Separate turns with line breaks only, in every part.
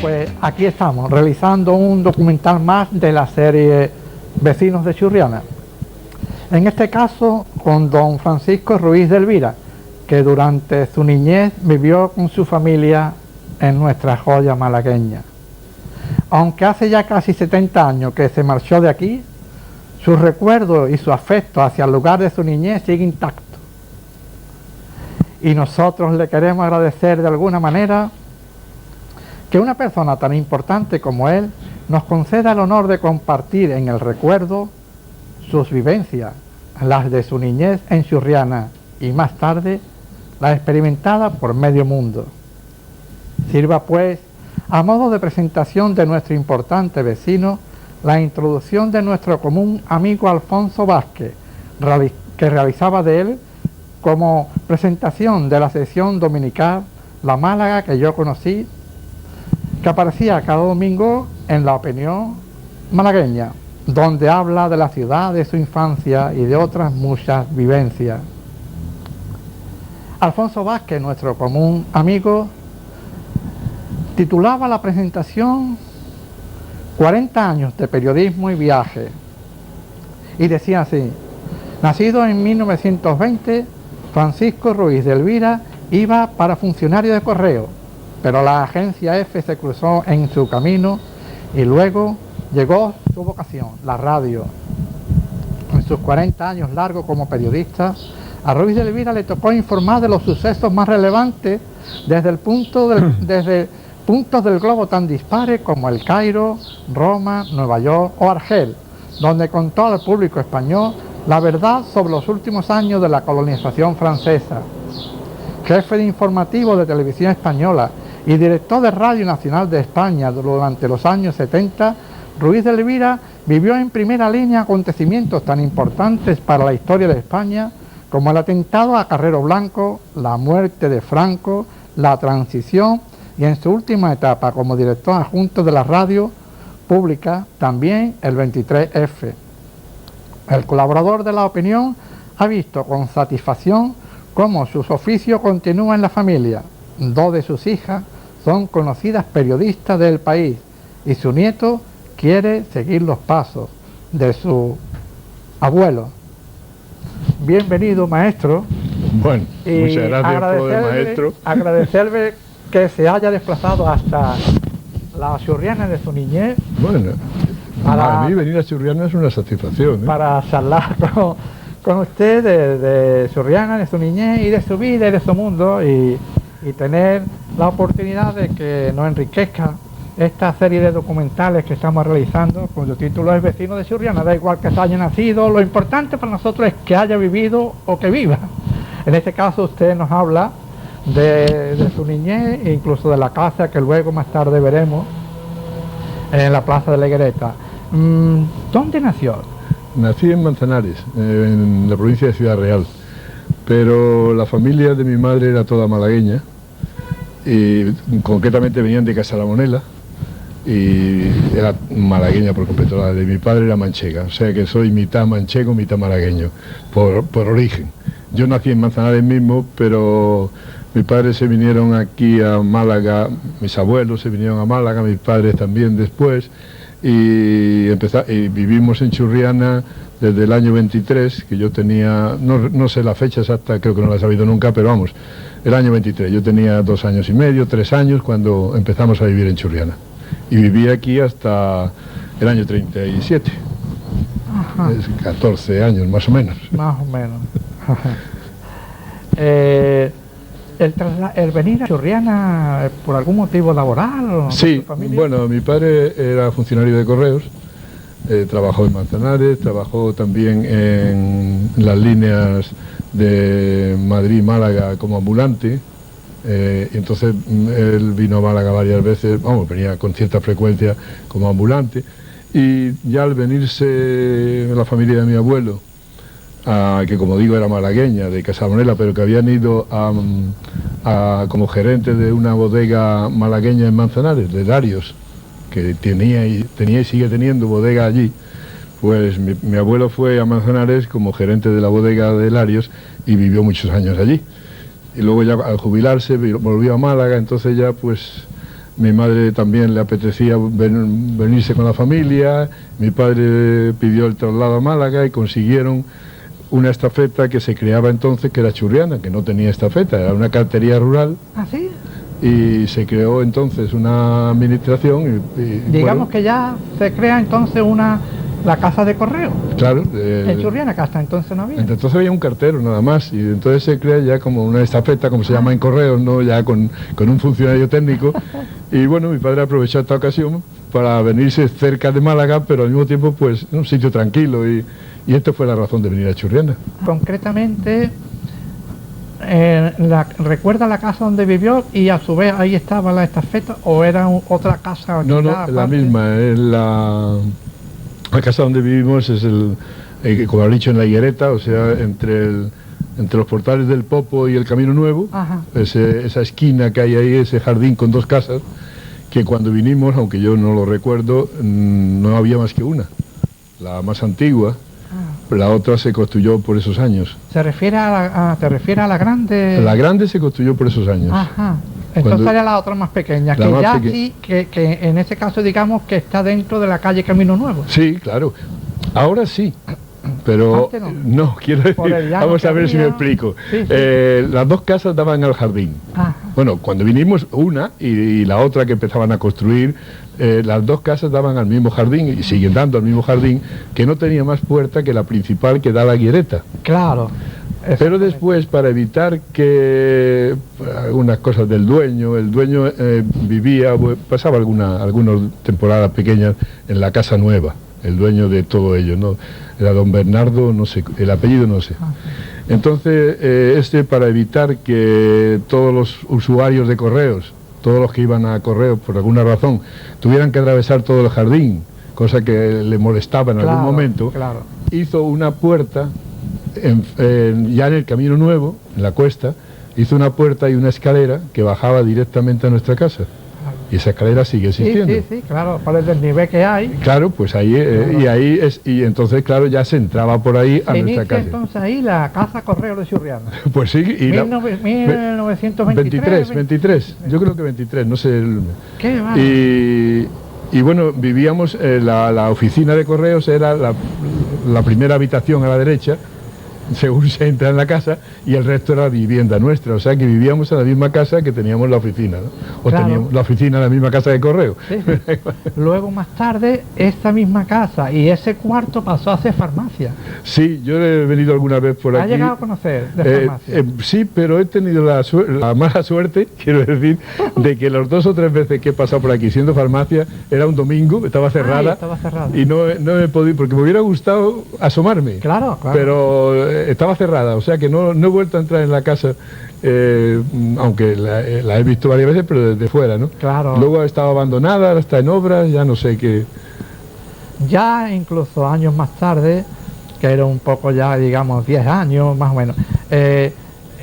Pues aquí estamos, realizando un documental más de la serie Vecinos de Churriana. En este caso, con don Francisco Ruiz de Elvira, que durante su niñez vivió con su familia en nuestra joya malagueña. Aunque hace ya casi 70 años que se marchó de aquí, su recuerdo y su afecto hacia el lugar de su niñez sigue intacto. Y nosotros le queremos agradecer de alguna manera que una persona tan importante como él nos conceda el honor de compartir en el recuerdo sus vivencias, las de su niñez en Churriana y más tarde las experimentadas por medio mundo. Sirva pues, a modo de presentación de nuestro importante vecino, la introducción de nuestro común amigo Alfonso Vázquez, que realizaba de él como presentación de la sección dominical La Málaga que yo conocí, que aparecía cada domingo en La Opinión Malagueña, donde habla de la ciudad, de su infancia y de otras muchas vivencias. Alfonso Vázquez, nuestro común amigo, titulaba la presentación 40 años de periodismo y viaje, y decía así: nacido en 1920, Francisco Ruiz de Elvira iba para funcionario de correo, pero la agencia F se cruzó en su camino y luego llegó su vocación, la radio. En sus 40 años largos como periodista, a Ruiz de Elvira le tocó informar de los sucesos más relevantes desde puntos del globo tan dispares como El Cairo, Roma, Nueva York o Argel, donde contó al público español la verdad sobre los últimos años de la colonización francesa. Jefe de informativo de Televisión Española y director de Radio Nacional de España durante los años 70, Ruiz de Elvira vivió en primera línea acontecimientos tan importantes para la historia de España como el atentado a Carrero Blanco, la muerte de Franco, la transición y en su última etapa como director adjunto de la radio pública, también el 23F. El colaborador de La Opinión ha visto con satisfacción cómo sus oficios continúan en la familia. 2 de sus hijas son conocidas periodistas del país y su nieto quiere seguir los pasos de su abuelo. Bienvenido, maestro.
Bueno, muchas gracias por lo de maestro.
Agradecerle que se haya desplazado hasta la Churriana de su niñez.
Bueno, a mí venir a Churriana es una satisfacción, ¿eh?
Para charlar con usted de Churriana, de su niñez y de su vida y de su mundo y tener la oportunidad de que nos enriquezca esta serie de documentales que estamos realizando, cuyo título es Vecino de Churriana. Da igual que se haya nacido, lo importante para nosotros es que haya vivido o que viva. En este caso usted nos habla de su niñez e incluso de la casa que luego más tarde veremos en la Plaza de la Higuereta. ¿Dónde nació?
Nací en Manzanares, en la provincia de Ciudad Real, pero la familia de mi madre era toda malagueña y concretamente venían de Casalamonela y era malagueña por completo. La de mi padre era manchega, o sea que soy mitad manchego, mitad malagueño por origen. Yo nací en Manzanares mismo, pero mis padres se vinieron aquí a Málaga, mis abuelos se vinieron a Málaga, mis padres también después, y vivimos en Churriana desde el año 23, que yo tenía, no sé la fecha exacta, creo que no la he sabido nunca, pero vamos, el año 23, yo tenía 2 años y medio, 3 años cuando empezamos a vivir en Churriana, y viví aquí hasta el año 37. Ajá. Es 14 años más o menos.
Más o menos. ¿El venir a Churriana por algún motivo laboral? ¿O
sí, bueno, mi padre era funcionario de correos, trabajó en Manzanares, trabajó también en las líneas de Madrid-Málaga como ambulante, y entonces él vino a Málaga varias veces, vamos, venía con cierta frecuencia como ambulante, y ya al venirse la familia de mi abuelo, que como digo era malagueña, de Casabonela, pero que habían ido como gerente de una bodega malagueña en Manzanares, de Larios, que tenía y sigue teniendo bodega allí, pues mi abuelo fue a Manzanares como gerente de la bodega de Larios y vivió muchos años allí. Y luego ya al jubilarse volvió a Málaga, entonces ya pues Mi madre también le apetecía venirse con la familia, mi padre pidió el traslado a Málaga y consiguieron una estafeta que se creaba entonces, que era Churriana, que no tenía estafeta, era una cartería rural.
¿Ah, sí?
Y se creó entonces una administración.
Digamos
bueno,
que ya se crea entonces la casa de correo.
Claro.
En Churriana, que hasta entonces no había.
Entonces había un cartero nada más, y entonces se crea ya como una estafeta, como se llama en correos, ¿no? Ya con un funcionario técnico. Y bueno, mi padre aprovechó esta ocasión para venirse cerca de Málaga, pero al mismo tiempo pues un sitio tranquilo, y esta fue la razón de venir a Churriana.
Concretamente, ¿recuerda la casa donde vivió y a su vez ahí estaba la estafeta o era otra casa?
No, la misma, es la casa donde vivimos es como he dicho, en la Higuereta, o sea, entre los portales del Popo y el Camino Nuevo. Esa esquina que hay ahí, ese jardín con dos casas, que cuando vinimos, aunque yo no lo recuerdo, no había más que una, la más antigua. La otra se construyó por esos años.
¿Te refieres a la grande?
La grande se construyó por esos años.
Ajá. Entonces sería la otra más pequeña, que ya sí, que en ese caso digamos que está dentro de la calle Camino Nuevo.
Sí, claro. Ahora sí. Pero no, quiero decir, vamos a ver si me explico.
Sí.
Las dos casas daban al jardín.
Ajá.
Bueno, cuando vinimos una y la otra que empezaban a construir, las dos casas daban al mismo jardín y siguen dando al mismo jardín, que no tenía más puerta que la principal que da a la Higuereta.
Claro.
Pero después, para evitar que algunas cosas del dueño, el dueño pasaba algunas temporadas pequeñas en la casa nueva, el dueño de todo ello, ¿no? Era don Bernardo, no sé, el apellido no sé. Entonces, para evitar que todos los usuarios de correos, todos los que iban a correos por alguna razón, tuvieran que atravesar todo el jardín, cosa que le molestaba en algún momento, hizo una puerta, ya en el Camino Nuevo, en la cuesta, hizo una puerta y una escalera que bajaba directamente a nuestra casa. Y esa escalera sigue existiendo.
Sí, claro, por el desnivel que hay.
Claro, pues ahí, y entonces, claro, ya se entraba por ahí a nuestra casa.
Entonces ahí la casa Correo de Churriana.
Pues sí, y
1923.
23, yo creo que 23, no sé.
Qué vale.
Y bueno, vivíamos, la oficina de correos era la primera habitación a la derecha, según se entra en la casa, y el resto era vivienda nuestra, o sea que vivíamos en la misma casa que teníamos la oficina, ¿no? O teníamos la oficina en la misma casa de correo.
Sí. Luego más tarde esa misma casa y ese cuarto pasó a ser farmacia.
Sí, yo he venido alguna vez por aquí.
¿Ha llegado a conocer de farmacia?
Sí, pero he tenido la mala suerte, quiero decir, de que las 2 o 3 veces que he pasado por aquí siendo farmacia, era un domingo, estaba cerrada. Y no he podido, porque me hubiera gustado asomarme.
Claro.
Pero estaba cerrada, o sea que no he vuelto a entrar en la casa, aunque la he visto varias veces, pero desde fuera, ¿no?
Claro.
Luego ha estado abandonada, ahora está en obras, ya no sé qué.
Ya incluso años más tarde, que era un poco ya, digamos, 10 años más o menos,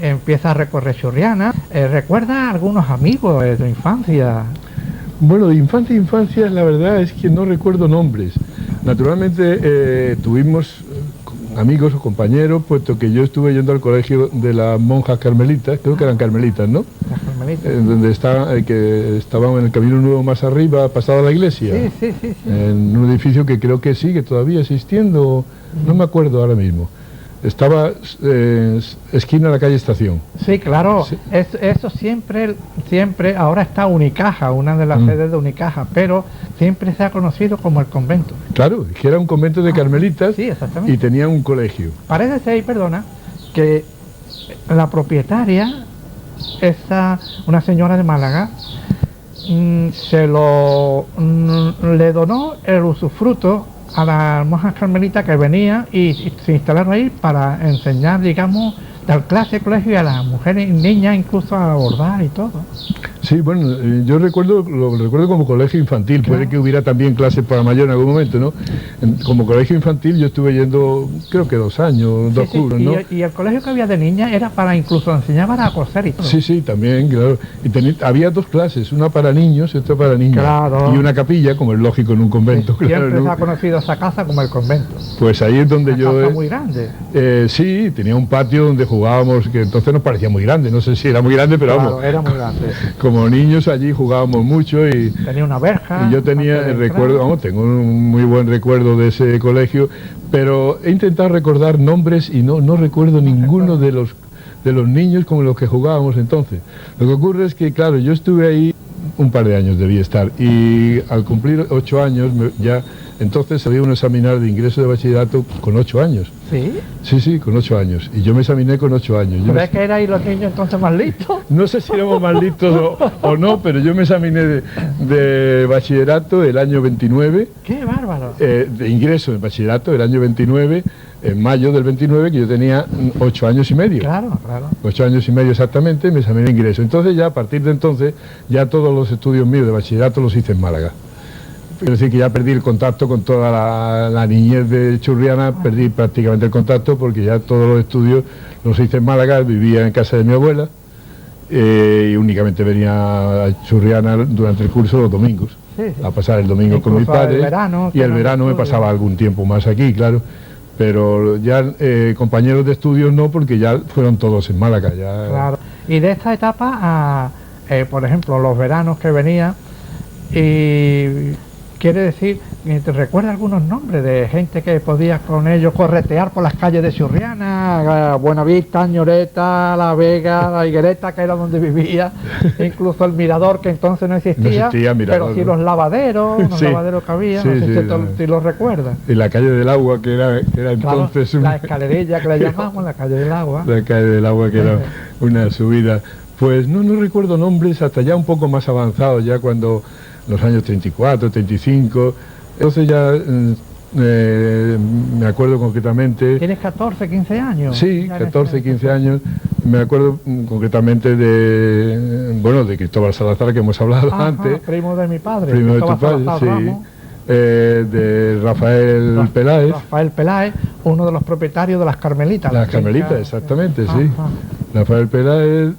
empieza a recorrer Churriana. ¿Recuerda algunos amigos de tu infancia?
Bueno, de infancia, la verdad es que no recuerdo nombres. Naturalmente tuvimos amigos o compañeros, puesto que yo estuve yendo al colegio de las monjas carmelitas, creo que eran carmelitas, ¿no?
Las carmelitas.
Donde que estaban en el Camino Nuevo más arriba, pasado a la iglesia.
Sí.
En un edificio que creo que sigue todavía existiendo, no me acuerdo ahora mismo. Estaba esquina de la calle Estación.
Sí, claro.
Sí.
Eso siempre, ahora está Unicaja, una de las sedes de Unicaja, pero siempre se ha conocido como el convento.
Claro, que era un convento de carmelitas.
Sí, exactamente.
Y tenía un colegio.
Parece ser, perdona, que la propietaria, una señora de Málaga, le donó el usufructo a las monjas carmelitas que venían y se instalaron ahí para enseñar, digamos, dar clase de colegio y a las mujeres y niñas incluso a bordar y todo.
Sí, bueno, yo lo recuerdo como colegio infantil,
claro.
Puede que hubiera también clases para mayor en algún momento, ¿no? Como colegio infantil yo estuve yendo, creo que 2 años, 2 cursos, ¿no?
Y el colegio que había de niñas era para incluso enseñar a coser y todo.
Sí, también, claro. Y había 2 clases, una para niños y otra para niñas.
Claro.
Y una capilla, como es lógico en un convento.
Sí, siempre se ha conocido esa casa como el convento.
Pues ahí es donde
una casa muy grande.
Sí, tenía un patio donde jugábamos, que entonces nos parecía muy grande, no sé si era muy grande, pero
claro,
vamos.
Era muy grande.
como niños allí jugábamos mucho y
tenía una verja.
y yo tenía el recuerdo, vamos, tengo un muy buen recuerdo de ese colegio, pero he intentado recordar nombres y no recuerdo ninguno de los niños como los que jugábamos entonces. Lo que ocurre es que, claro, yo estuve ahí un par de años, debía estar, y al cumplir 8 años, ya entonces había un examinar de ingreso de bachillerato con 8 años.
¿Sí?
Sí, con 8 años. Y yo me examiné con 8 años.
¿Crees que erais los niños entonces más listos?
No sé si éramos más listos o no, pero yo me examiné de bachillerato el año 29.
¡Qué bárbaro!
De ingreso en bachillerato el año 29, en mayo del 29, que yo tenía 8 años y medio.
Claro, claro.
8 años y medio exactamente, me examiné de ingreso. Entonces ya a partir de entonces, ya todos los estudios míos de bachillerato los hice en Málaga. Quiero decir que ya perdí el contacto con toda la niñez de Churriana, perdí prácticamente el contacto porque ya todos los estudios los hice en Málaga, vivía en casa de mi abuela y únicamente venía a Churriana durante el curso los domingos, a pasar el domingo con mi padre, y el verano me pasaba algún tiempo más aquí, claro, pero ya compañeros de estudios no, porque ya fueron todos en Málaga. Ya...
Claro. Y de esta etapa, por ejemplo, los veranos que venía, y quiere decir, ¿te recuerda algunos nombres de gente que podías con ellos corretear por las calles de Churriana, Buenavista, Ñoreta, La Vega, La Higuereta, que era donde vivía, incluso el mirador, que entonces no existía,
mirador,
pero sí
¿no?
los lavaderos, los lavaderos que había, no sé si los recuerdas.
Y la calle del agua, que era
claro,
entonces
la escalerilla que le llamamos, la calle del agua.
La calle del agua, que era una subida. Pues no recuerdo nombres hasta ya un poco más avanzados, ya cuando los años 34, 35, entonces ya me acuerdo concretamente...
¿Tienes 14, 15 años?
Sí, 14, 15 años, me acuerdo concretamente de Cristóbal Salazar, que hemos hablado antes.
Primo de mi padre.
Primo de tu padre,
Salazar,
sí. De Rafael Peláez.
Rafael Peláez, uno de los propietarios de las Carmelitas.
Las Carmelitas, exactamente, sí. Rafael Peláez,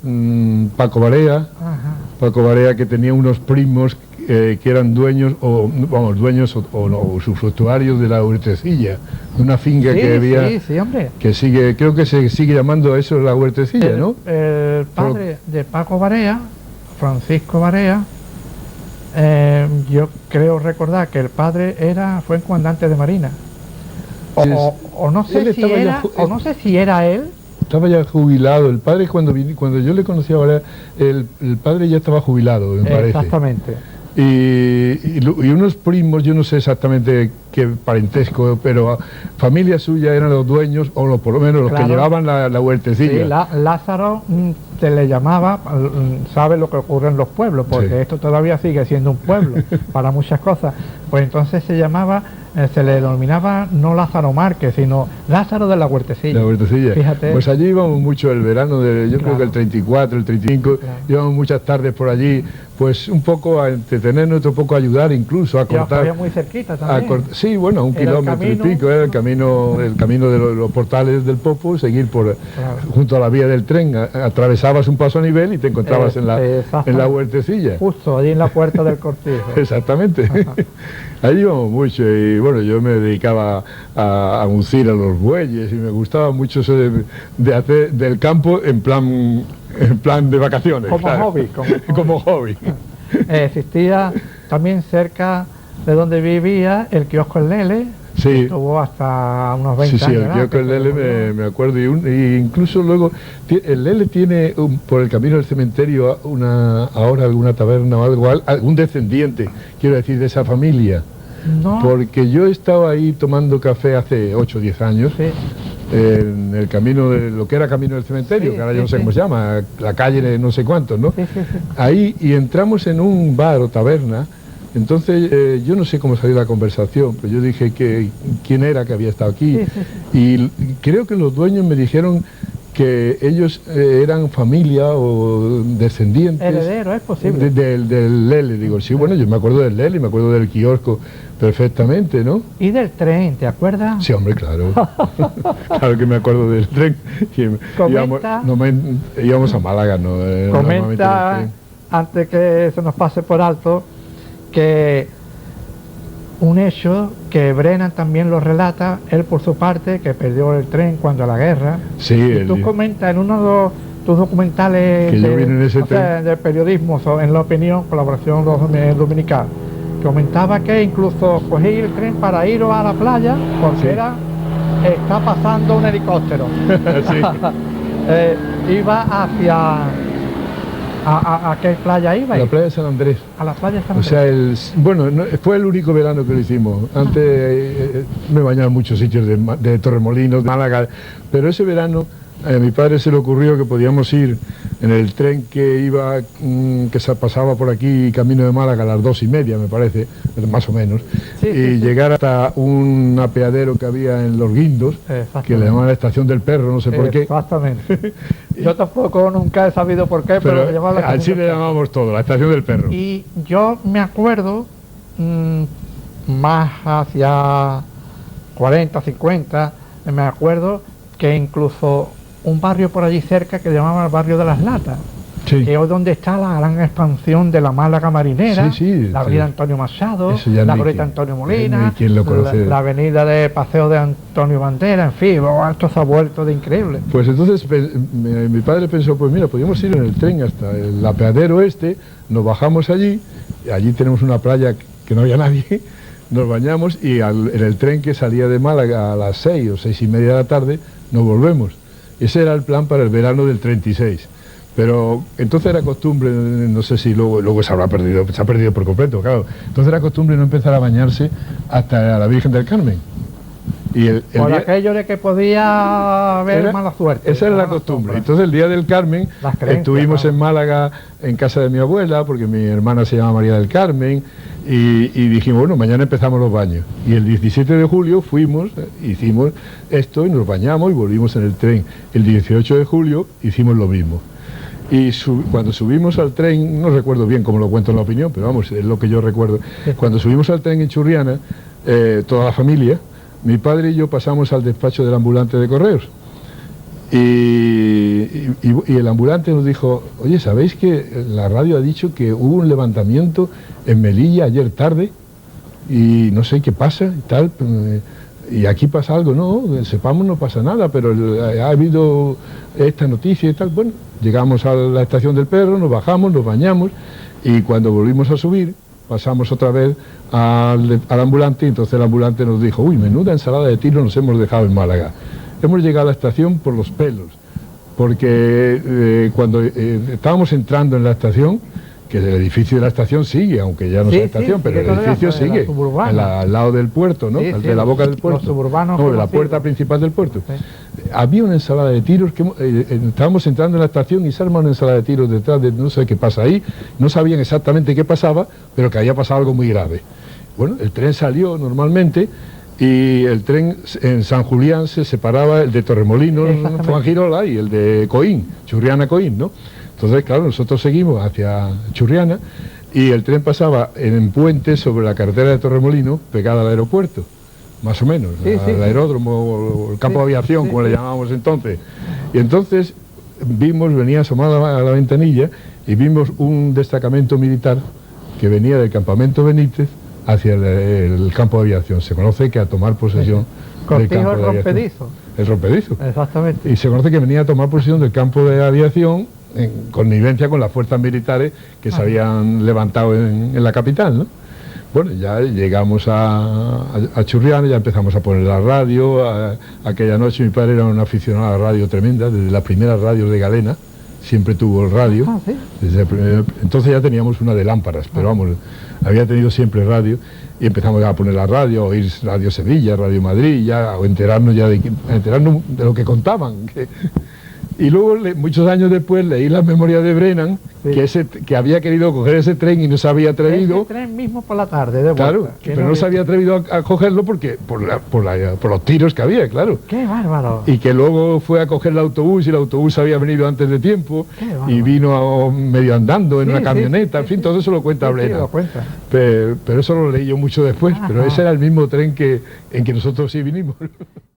Paco Barea. Paco Barea, que tenía unos primos que eran dueños o usufructuarios de la Huertecilla, de una finca que había,
hombre.
que sigue, creo que se sigue llamando eso la Huertecilla, ¿no?
El padre de Paco Barea, Francisco Barea, yo creo recordar que el padre fue comandante de Marina. O no sé si era él.
Estaba ya jubilado. El padre, cuando yo le conocí a Barea, el padre ya estaba jubilado, me parece.
Exactamente.
Y unos primos, yo no sé exactamente qué parentesco, pero familia suya eran los dueños, o por lo menos los que llevaban la huertecilla.
Sí, Lázaro se le llamaba, sabe lo que ocurre en los pueblos, porque esto todavía sigue siendo un pueblo para muchas cosas. Pues entonces se le denominaba no Lázaro Márquez, sino Lázaro de la Huertecilla.
La Huertecilla.
Fíjate.
Pues allí íbamos mucho el verano, creo que el 34, el 35, íbamos muchas tardes por allí, pues un poco a entretenernos, un poco a ayudar, incluso a cortar.
Muy cerquita también.
Sí, bueno, un kilómetro y pico, era el camino de los portales del Popo, seguir junto a la vía del tren, atravesabas un paso a nivel y te encontrabas en la Huertecilla.
Justo, allí en la puerta del cortijo.
Exactamente. Allí íbamos mucho y bueno, yo me dedicaba a uncir a los bueyes y me gustaba mucho eso de hacer del campo en plan de vacaciones.
Como hobby.
Como hobby.
Existía también cerca de donde vivía el kiosco El Lele.
Sí.
Estuvo hasta unos 20 años.
Sí, el kiosco El Lele me acuerdo. Y incluso luego, el Lele tiene por el camino del cementerio ahora alguna taberna o algún descendiente, quiero decir, de esa familia.
No.
Porque yo he estado ahí tomando café hace 8 o 10 años, en el camino de lo que era camino del cementerio, que ahora yo no sé cómo se llama, la calle de no sé cuántos, ¿no? Ahí, y entramos en un bar o taberna. Entonces yo no sé cómo salió la conversación, pero yo dije que quién era que había estado aquí, y creo que los dueños me dijeron que ellos eran familia o descendientes.
Heredero, es posible.
Del Lele, digo, sí, bueno, yo me acuerdo del Lele, me acuerdo del kiosco perfectamente, ¿no?
Y del tren, ¿te acuerdas?
Sí, hombre, claro. Claro que me acuerdo del tren. Íbamos a Málaga, ¿no?
Comenta, antes que se nos pase por alto, que un hecho que Brennan también lo relata, él por su parte, que perdió el tren cuando la guerra.
Sí.
Y tú comentas en uno tus documentales
Que yo vine en ese tren.
de periodismo, en La Opinión, colaboración dominical, comentaba que incluso cogí el tren para ir a la playa porque
Sí.
está pasando un helicóptero.
Sí.
Iba hacia... ¿A qué playa iba?
A la playa de San Andrés.
A la playa de San
O
Andrés.
sea, bueno, fue el único verano que lo hicimos. Antes me bañaba en muchos sitios de Torremolinos, de Málaga, pero ese verano a mi padre se le ocurrió que podíamos ir en el tren que iba, que se pasaba por aquí, camino de Málaga, a las 2:30, me parece, más o menos,
Sí,
y
sí, sí.
llegar hasta un apeadero que había en Los Guindos, que le llamaban la Estación del Perro, no sé por qué.
Exactamente. Yo tampoco nunca he sabido por qué, pero le llamaban la
así
Estación
le
del Perro.
llamábamos todo, la Estación del Perro.
Y yo me acuerdo, más hacia 40, 50, me acuerdo que incluso un barrio por allí cerca que llamaban el barrio de las Latas,
Sí.
que es donde está la gran expansión de la Málaga marinera,
Sí, sí,
la
sí.
avenida Antonio Machado,
Eso ya
la
no hay
glorieta
quien-
Antonio
no
Molina,
hay quien lo conoce.
la avenida de Paseo de Antonio Bandera, en fin, esto se ha vuelto de increíble.
Pues entonces mi padre pensó, pues mira, podríamos ir en el tren hasta el apeadero este, nos bajamos allí, y allí tenemos una playa que no había nadie, nos bañamos y en el tren que salía de Málaga a las 6 o 6:30 de la tarde, nos volvemos. Ese era el plan para el verano del 36. Pero entonces era costumbre, no sé si luego se ha perdido por completo, claro. Entonces era costumbre no empezar a bañarse hasta la Virgen del Carmen. Y el
Por
día-
aquello de que podía haber
Era-
mala suerte.
Esa era la
mala
costumbre.
sombra.
Entonces el día del Carmen
Las creencias,
estuvimos
¿no?
en Málaga en casa de mi abuela, porque mi hermana se llama María del Carmen, y dijimos, bueno, mañana empezamos los baños. Y el 17 de julio fuimos, hicimos esto y nos bañamos y volvimos en el tren. El 18 de julio hicimos lo mismo. Y cuando subimos al tren, no recuerdo bien cómo lo cuento en La Opinión, pero vamos, es lo que yo recuerdo. Cuando subimos al tren en Churriana, toda la familia, mi padre y yo pasamos al despacho del ambulante de correos. Y el ambulante nos dijo, oye, ¿sabéis que la radio ha dicho que hubo un levantamiento en Melilla ayer tarde? Y no sé qué pasa y tal. Y aquí pasa algo, no, sepamos no pasa nada, pero ha habido esta noticia y tal. Bueno, llegamos a la Estación del Perro, nos bajamos, nos bañamos y cuando volvimos a subir pasamos otra vez al ambulante y entonces el ambulante nos dijo, uy, menuda ensalada de tiro nos hemos dejado en Málaga. Hemos llegado a la estación por los pelos, porque cuando estábamos entrando en la estación, que el edificio de la estación sigue, aunque ya no
Sí,
sea estación,
sí,
pero el
sigue todavía,
edificio
en la
sigue,
suburbana.
al lado del puerto, ¿no?
Sí,
de
sí,
la boca del
los
puerto.
suburbanos
No, de la
conocidos.
puerta principal del puerto.
Sí.
Había una ensalada de tiros, que estábamos entrando en la estación y se arma una ensalada de tiros detrás de no sé qué pasa ahí, no sabían exactamente qué pasaba, pero que había pasado algo muy grave. Bueno, el tren salió normalmente y el tren en San Julián se separaba el de Torremolinos,
Exactamente.
Fuengirola y el de Coín, Churriana-Coín, ¿no? Entonces, claro, nosotros seguimos hacia Churriana y el tren pasaba en puente sobre la carretera de Torremolinos pegada al aeropuerto, más o menos,
Sí, sí,
al
sí.
aeródromo o el campo
Sí,
de aviación,
sí,
como le
sí.
llamábamos entonces. Y entonces venía asomada a la ventanilla y vimos un destacamento militar que venía del campamento Benítez hacia el campo de aviación. Se conoce que a tomar posesión del
Cortijo
campo
el
de aviación.
rompedizo.
El rompedizo.
Exactamente.
Y se conoce que venía a tomar posesión del campo de aviación en connivencia con las fuerzas militares que se habían levantado en la capital, ¿no? Bueno, ya llegamos a Churriana, ya empezamos a poner la radio. Aquella noche mi padre era un aficionado a la radio tremenda, desde las primeras radios de Galena, siempre tuvo el radio.
Ah, sí.
Entonces ya teníamos una de lámparas, pero vamos, había tenido siempre radio y empezamos a poner la radio, a oír Radio Sevilla, Radio Madrid, ya a enterarnos de lo que contaban. Y luego, muchos años después, leí las memorias de Brennan,
Sí.
que había querido coger ese tren y no se había atrevido.
Ese tren mismo por la tarde, de vuelta.
Claro, pero no se había atrevido a cogerlo porque por los tiros que había, claro.
¡Qué bárbaro!
Y que luego fue a coger el autobús y el autobús había venido antes de tiempo
Qué bárbaro.
y vino medio andando en
Sí,
una
sí,
camioneta,
sí,
en fin,
sí.
todo eso lo cuenta
Sí, sí,
Brennan.
lo cuenta.
Pero eso lo leí yo mucho después, pero
Ajá.
ese era el mismo tren en que nosotros sí vinimos.